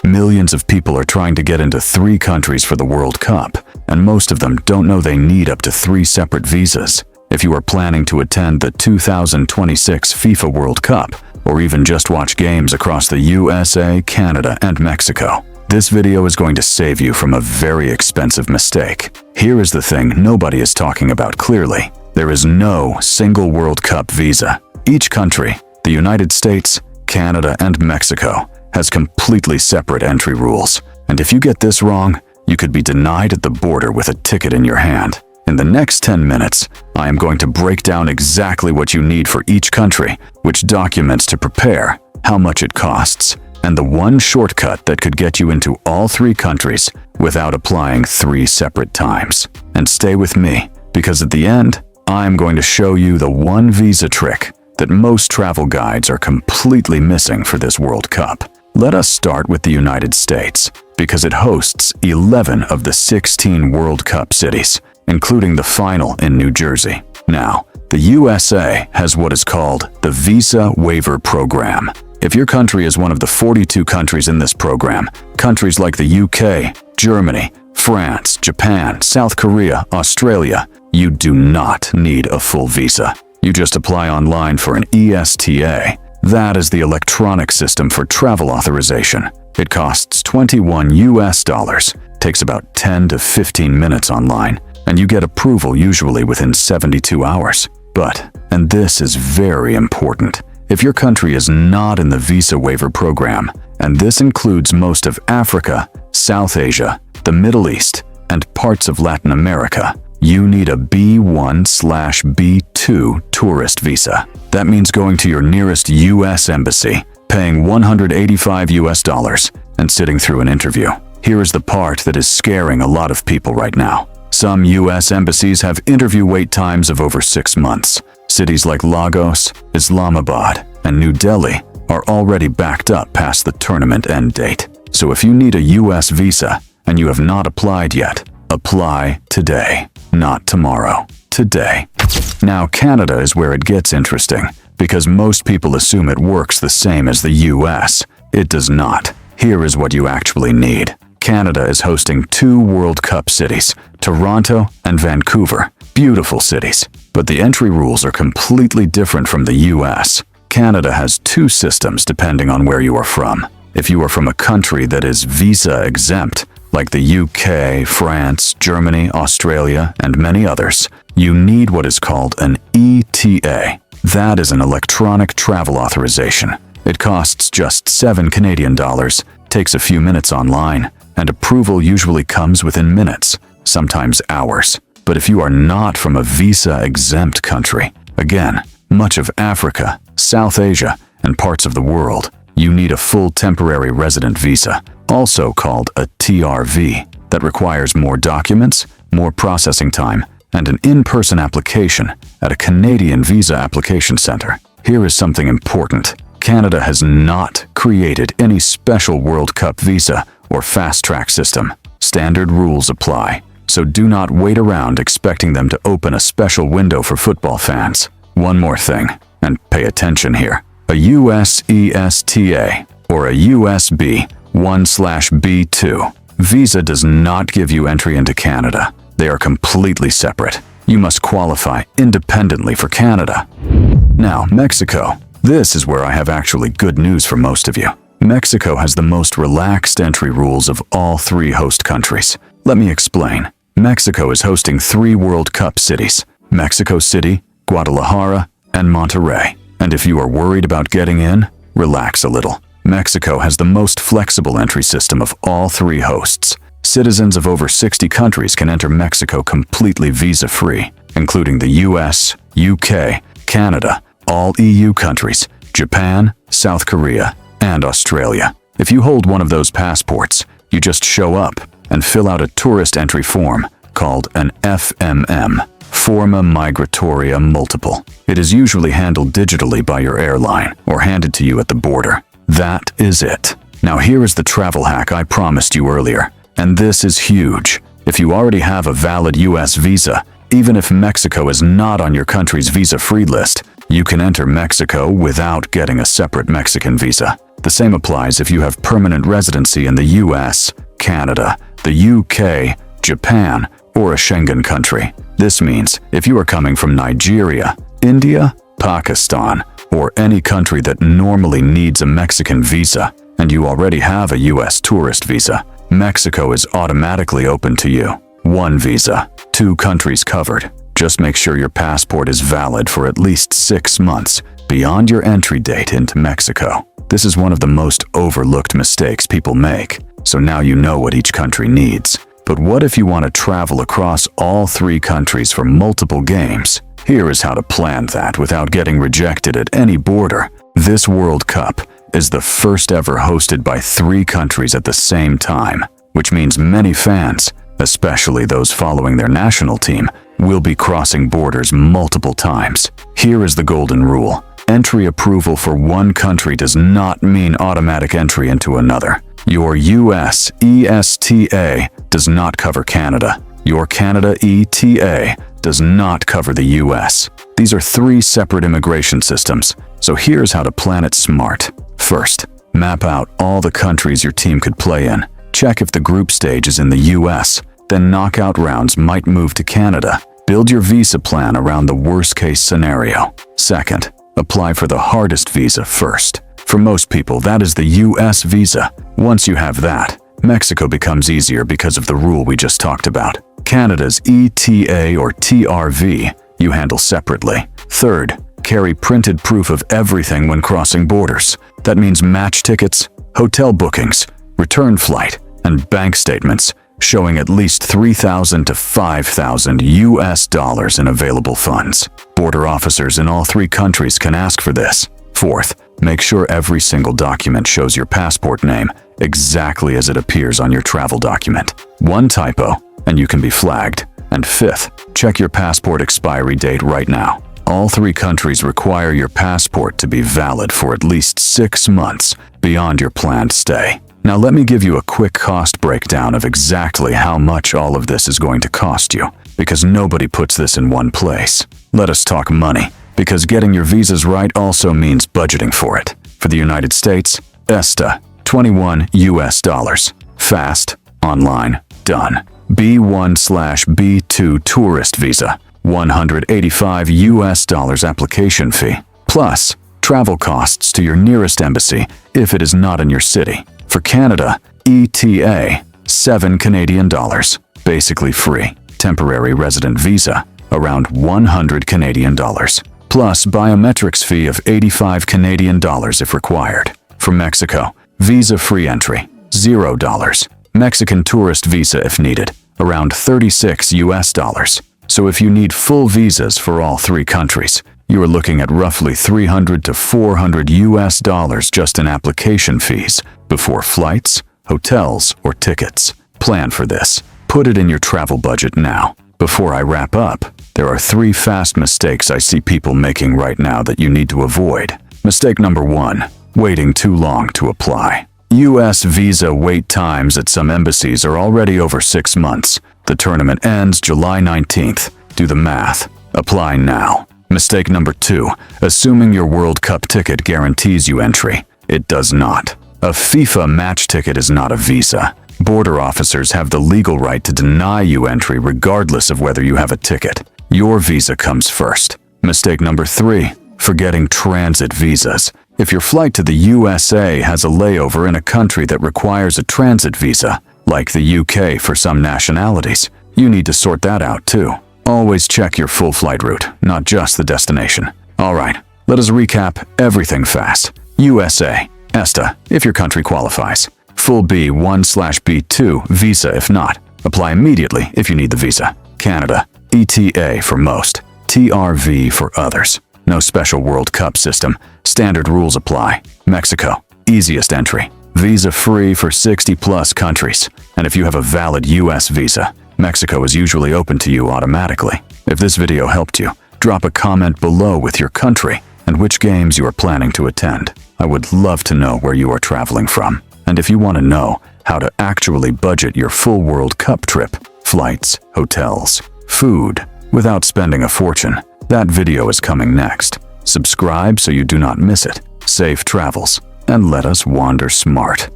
Millions of people are trying to get into 3 countries for the World Cup, and most of them don't know they need up to 3 separate visas. If you are planning to attend the 2026 FIFA World Cup, or even just watch games across the USA, Canada, and Mexico, this video is going to save you from a very expensive mistake. Here is the thing nobody is talking about clearly. There is no single World Cup visa. Each country, the United States, Canada, and Mexico, has completely separate entry rules. And if you get this wrong, you could be denied at the border with a ticket in your hand. In the next 10 minutes, I am going to break down exactly what you need for each country, which documents to prepare, how much it costs, and the one shortcut that could get you into all 3 countries without applying 3 separate times. And stay with me, because at the end, I'm going to show you the one visa trick that most travel guides are completely missing for this World Cup. Let us start with the United States, because it hosts 11 of the 16 World Cup cities, including the final in New Jersey. Now, the USA has what is called the Visa Waiver Program. If your country is one of the 42 countries in this program, countries like the UK, Germany, France, Japan, South Korea, Australia, you do not need a full visa. You just apply online for an ESTA. That is the electronic system for travel authorization. It costs $21, takes about 10 to 15 minutes online, and you get approval usually within 72 hours. But, and this is very important, if your country is not in the Visa Waiver Program, and this includes most of Africa, South Asia, the Middle East, and parts of Latin America, you need a B1/B2 tourist visa. That means going to your nearest US embassy, paying $185, and sitting through an interview. Here is the part that is scaring a lot of people right now. Some US embassies have interview wait times of over 6 months. Cities like Lagos, Islamabad, and New Delhi are already backed up past the tournament end date. So if you need a US visa and you have not applied yet, apply today, not tomorrow, today. Now, Canada is where it gets interesting, because most people assume it works the same as the US. It does not. Here is what you actually need. Canada is hosting 2 World Cup cities, Toronto and Vancouver. Beautiful cities, but the entry rules are completely different from the US. Canada has 2 systems depending on where you are from. If you are from a country that is visa exempt, like the UK, France, Germany, Australia, and many others, you need what is called an ETA. That is an electronic travel authorization. It costs just 7 Canadian dollars, takes a few minutes online, and approval usually comes within minutes, sometimes hours. But if you are not from a visa-exempt country, again, much of Africa, South Asia, and parts of the world, you need a full temporary resident visa, also called a TRV, that requires more documents, more processing time, and an in-person application at a Canadian visa application center. Here is something important. Canada has not created any special World Cup visa or fast-track system. Standard rules apply, so do not wait around expecting them to open a special window for football fans. One more thing, and pay attention here. A US ESTA or a USB 1/B2 visa does not give you entry into Canada. They are completely separate. You must qualify independently for Canada. Now, Mexico. This is where I have actually good news for most of you. Mexico has the most relaxed entry rules of all 3 host countries. Let me explain. Mexico is hosting 3 World Cup cities: Mexico City, Guadalajara, and Monterrey. And if you are worried about getting in, relax a little. Mexico has the most flexible entry system of all 3 hosts. Citizens of over 60 countries can enter Mexico completely visa-free, including the US, UK, Canada, all EU countries, Japan, South Korea, and Australia. If you hold one of those passports, you just show up and fill out a tourist entry form called an FMM, Forma Migratoria Multiple. It is usually handled digitally by your airline or handed to you at the border. That is it. Now here is the travel hack I promised you earlier, and this is huge. If you already have a valid US visa, even if Mexico is not on your country's visa-free list, You can enter Mexico without getting a separate Mexican visa. The same applies if you have permanent residency in the US, Canada, the UK, Japan, or a Schengen country. This means if you are coming from Nigeria, India, Pakistan, or any country that normally needs a Mexican visa, and you already have a US tourist visa, Mexico is automatically open to you. One visa, 2 countries covered. Just make sure your passport is valid for at least 6 months beyond your entry date into Mexico. This is one of the most overlooked mistakes people make, so now you know what each country needs. But what if you want to travel across all 3 countries for multiple games? Here is how to plan that without getting rejected at any border. This World Cup is the first ever hosted by 3 countries at the same time, which means many fans, especially those following their national team, will be crossing borders multiple times. Here is the golden rule. Entry approval for one country does not mean automatic entry into another. Your US ESTA does not cover Canada. Your Canada ETA does not cover the US. These are 3 separate immigration systems, so here's how to plan it smart. First, map out all the countries your team could play in. Check if the group stage is in the US, then knockout rounds might move to Canada. Build your visa plan around the worst-case scenario. Second, apply for the hardest visa first. For most people, that is the US visa. Once you have that, Mexico becomes easier because of the rule we just talked about. Canada's ETA or TRV you handle separately. Third, carry printed proof of everything when crossing borders. That means match tickets, hotel bookings, return flight, and bank statements showing at least $3,000 to $5,000 in available funds. Border officers in all 3 countries can ask for this. Fourth, make sure every single document shows your passport name exactly as it appears on your travel document. One typo, and you can be flagged. And fifth, check your passport expiry date right now. All 3 countries require your passport to be valid for at least 6 months beyond your planned stay. Now let me give you a quick cost breakdown of exactly how much all of this is going to cost you, because nobody puts this in one place. Let us talk money, because getting your visas right also means budgeting for it. For the United States, ESTA, $21 US. Fast, online, done. B1/B2 tourist visa, $185 US application fee, plus travel costs to your nearest embassy if it is not in your city. For Canada, ETA, $7 Canadian, basically free. Temporary resident visa, around $100 Canadian, plus biometrics fee of $85 Canadian if required. For Mexico, visa-free entry, $0. Mexican tourist visa if needed, around $36 US. So if you need full visas for all 3 countries, you are looking at roughly $300 to $400 US just in application fees before flights, hotels, or tickets. Plan for this. Put it in your travel budget now. Before I wrap up, there are 3 fast mistakes I see people making right now that you need to avoid. Mistake number 1, waiting too long to apply. US visa wait times at some embassies are already over 6 months. The tournament ends July 19th. Do the math. Apply now. Mistake number 2, assuming your World Cup ticket guarantees you entry. It does not. A FIFA match ticket is not a visa. Border officers have the legal right to deny you entry regardless of whether you have a ticket. Your visa comes first. Mistake number 3, forgetting transit visas. If your flight to the USA has a layover in a country that requires a transit visa, like the UK for some nationalities, you need to sort that out too. Always check your full flight route, not just the destination. Alright, let us recap everything fast. USA, ESTA, if your country qualifies. Full B1/B2 visa if not. Apply immediately if you need the visa. Canada, ETA for most, TRV for others. No special World Cup system. Standard rules apply. Mexico, easiest entry. Visa-free for 60+ countries. And if you have a valid US visa, Mexico is usually open to you automatically. If this video helped you, drop a comment below with your country and which games you are planning to attend. I would love to know where you are traveling from. And if you want to know how to actually budget your full World Cup trip, flights, hotels, food, without spending a fortune, that video is coming next. Subscribe so you do not miss it. Safe travels, and let us wander smart.